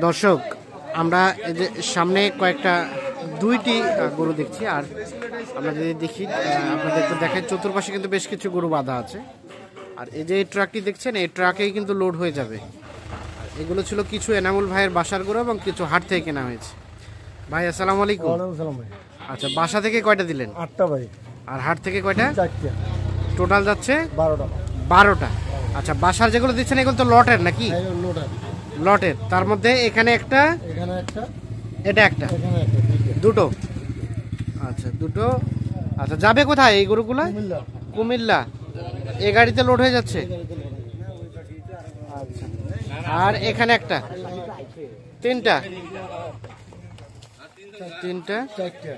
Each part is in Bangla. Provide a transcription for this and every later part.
দর্শক আমরা এই যে সামনে কয়েকটা দুইটি গরু দেখছি, আর আমরা যদি দেখি আপনাদের তো দেখায় চতুর্পাশে কিন্তু বেশ কিছু গরু বাঁধা আছে। আর এই যে এই ট্রাকটি দেখছেন, এই ট্রাকেই কিন্তু লোড হয়ে যাবে। এগুলো ছিল কিছু এনামুল ভাইয়ের বাসার গরু এবং কিছু হাট থেকে কেনা হয়েছে। ভাই আসসালামু আলাইকুম। আচ্ছা, বাসা থেকে কয়টা দিলেন? 8টা ভাই। আর হাট থেকে কয়টা? 4টা। টোটাল যাচ্ছে 12টা। 12টা। আচ্ছা, বাসার যেগুলো দিচ্ছেন এগুলো তো লটের নাকি? লটের। তার মধ্যে এখানে একটা, এখানে একটা, এটা একটা, এখানে একটা, দুটো। আচ্ছা, দুটো। আচ্ছা, যাবে কোথায় এই গরুগুলো? কুমিল্লা। কুমিল্লা। এই গাড়িতে লোড হয়ে যাচ্ছে। আচ্ছা, আর এখানে একটা, তিনটা, তিনটা, 4টা।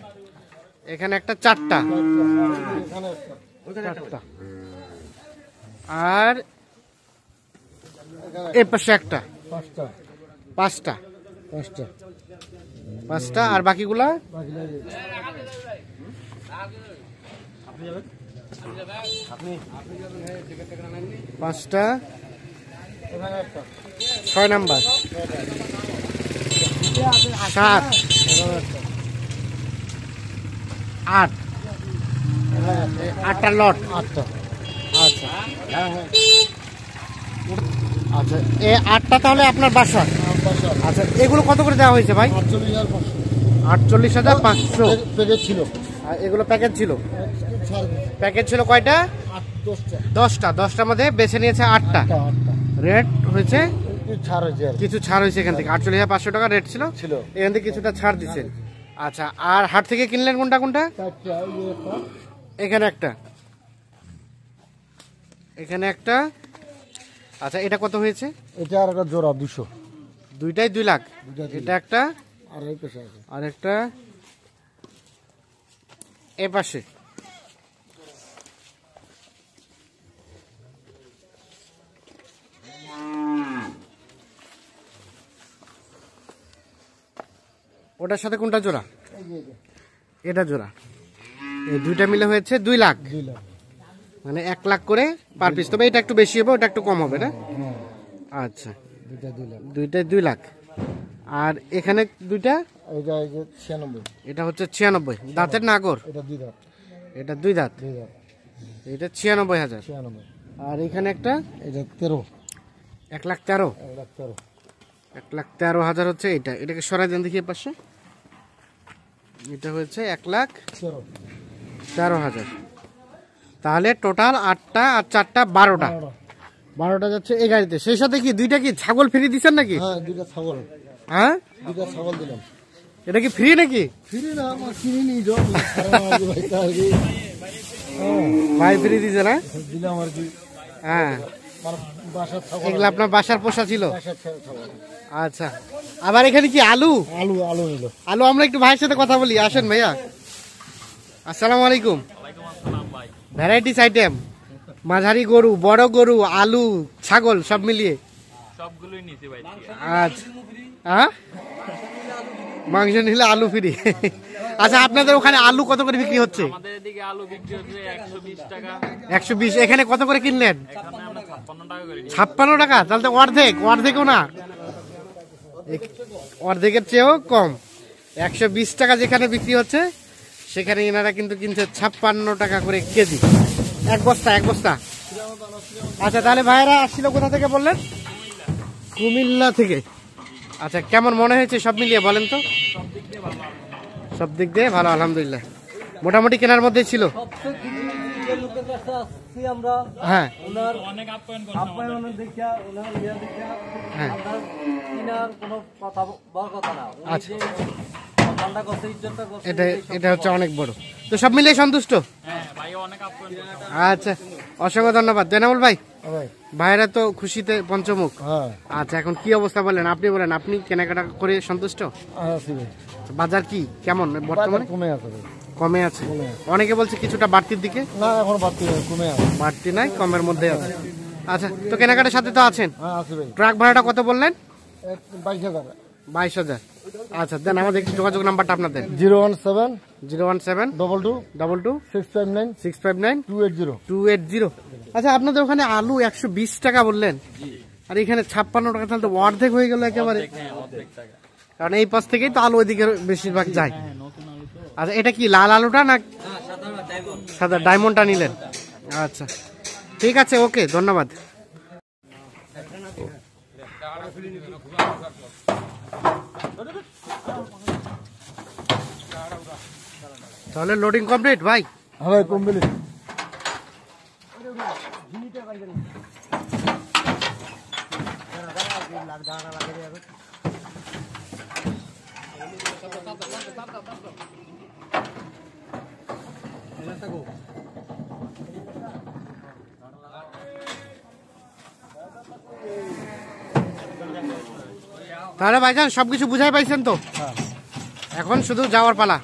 এখানে একটা, চারটা, এখানে একটা, চারটা, আর এই পাশে একটা, 5টা। পাঁচটা, 5টা। পাঁচটা। আর বাকিগুলা বাকি লাগে। পাঁচটা, এখানে একটা, 6 নাম্বার, 7, এখানে একটা, 8, 8টা লট। 8টা। আচ্ছা আচ্ছা, এই 8টা তাহলে আপনার বাসার। আচ্ছা, এগুলো কত করে দেওয়া হয়েছে ভাই? 48,500। প্যাকেট ছিল। আর এগুলো প্যাকেজ ছিল? ছাড়। প্যাকেজ ছিল কয়টা? 10টা। 10টা। 10টার মধ্যে বেছে নিয়েছে 8টা। রেট হয়েছে ছাড় হয়েছে আর কিছু, ছাড় হয়েছে এখান থেকে। 48,500 টাকা রেট ছিল, এখান থেকে কিছুটা ছাড় দিচ্ছেন। আচ্ছা, আর হাট থেকে কিনলেন কোনটা কোনটা? 4টা। এখানে একটা, এখানে একটা। আচ্ছা, এটা কত হয়েছে? এটা আর একটা জোড়া 200। দুইটাই 2 লাখ। এটা একটা, আর এই পাশে আছে। আর একটা এ পাশে। ওটার সাথে কোনটা জোড়া? এটা জোড়া। এই দুইটা মিলে হয়েছে 2 লাখ। 2 লাখ। মানে 1 লাখ করে পার পিস। তবে এটা একটু বেশি হবে, ওটা একটু কম হবে না? আচ্ছা, দুইটা 2 লাখ। দুইটাই 2 লাখ। আর এখানে দুইটা, এটা 96। এটা হচ্ছে 96। দাঁতের নাগর? এটা 2 দাঁত। এটা 2 দাঁত। 2 দাঁত। এটা 96,000। 96। আর এখানে একটা, এটা 13। 1,13,000। 1,13,000। 1,13,000 হচ্ছে এটা। এটাকে সরাই দেন দেখি পাশে। এটা হচ্ছে 1,13,000। তাহলে টোটাল 8টা আর 4টা 12টা। 12টা যাচ্ছে এই গাড়িতে। সেই সাথে কি দুইটা কি ছাগল ফ্রি দিচ্ছেন নাকি? হ্যাঁ, 2টা ছাগল। হ্যাঁ, 2টা ছাগল দিলাম। এটা কি ফ্রি নাকি? ফ্রি না, আমার কিনে নিয়ে যাও। ভাই তার কি ভাই ফ্রি দিছে না? দিলাম আর কি। হ্যাঁ, আমার বাসার ছাগল। এগুলো আপনার বাসার পোষা ছিল? বাসার ছাগল। আচ্ছা, আবার এখানে কি আলু? আলু আলু নিল। আলু। আমরা একটু ভাইয়ের সাথে কথা বলি, আসেন ভাইয়া। আসসালামু আলাইকুম। ভ্যারাইটিস আইটেম, মাঝারি গরু, বড় গরু, আলু, ছাগল সব মিলিয়ে সবগুলোই নিছি ভাই। আচ্ছা, হ্যাঁ, মাংস নিলে আলু ফ্রি। আচ্ছা, আপনাদের ওখানে আলু কত করে বিক্রি হচ্ছে? আমাদের এদিকে আলু বিক্রি হচ্ছে 120 টাকা। 120। এখানে কত করে কিনলেন? এখানে আমরা 56 টাকা করে নিই। 56 টাকা? তাহলে তো অর্ধেকও না, অর্ধেকের চেয়েও কম। 120 টাকা যেখানে বিক্রি হচ্ছে, সেখানে এনারা কিন্তু কিনছে 56 টাকা করে কেজি। এক বস্তা। আচ্ছা, তাহলে ভাইরা আসছিল কোথা থেকে বললেন? কুমিল্লা থেকে। আচ্ছা, কেমন মনে হয়েছে সব মিলিয়ে বলেন তো? সব দিক দিয়ে ভালো, আলহামদুলিল্লাহ। মোটামুটি কেনার মধ্যে ছিল। হ্যাঁ, অনেক আপ্যায়ন হ্যাঁ। আচ্ছা, এটা হচ্ছে অনেক বড়। তো সব মিলিয়ে সন্তুষ্ট? হ্যাঁ ভাই, অনেক আপ্যায়ন। আচ্ছা, অসংখ্য ধন্যবাদ জেনামুল ভাই। ভাই ভাইরা তো খুশিতে পঞ্চমুখ। হ্যাঁ, আচ্ছা, এখন কি অবস্থা বলেন? আপনি বলেন, আপনি কেনাকাটা করে সন্তুষ্ট? আছি ভাই। বাজার কি কেমন বর্তমানে? কমে আছে ভাই। কমে আছে। অনেকে বলছে কিছুটা বাড়তির দিকে। না, এখন বাড়তি কমে আছে। বাড়তি নাই, কমের মধ্যে আছে। আচ্ছা, তো কেনাকাটার সাথে তো আছেন। হ্যাঁ, আছি ভাই। ট্রাক ভাড়াটা কত বললেন? 22,000। 22,000। আচ্ছা, দেন আমাদের একটু যোগাযোগ নাম্বারটা আপনার দেন। 017 017 22 22 659 659 280। 280। আচ্ছা, আপনাদের ওখানে আলু 120 টাকা বললেন, আর এখানে 56 টাকা, তাহলে তো অর্ধেক হয়ে গেল একেবারে। হ্যাঁ অর্ধেক টাকা। কারণ এই পাশ থেকেই তো আলু ওইদিকে বেশিরভাগ যায়। হ্যাঁ নতুন আলু তো। আচ্ছা, এটা কি লাল আলুটা না সাদা ডায়মন্ডটা নিলেন? আচ্ছা ঠিক আছে, ওকে, ধন্যবাদ। তাহলে লোডিং কমপ্লিট ভাই? হ্যাঁ ভাই কমপ্লিট। তাহলে ভাইজান সবকিছু বুঝাই পাইছেন তো? এখন শুধু যাওয়ার পালা।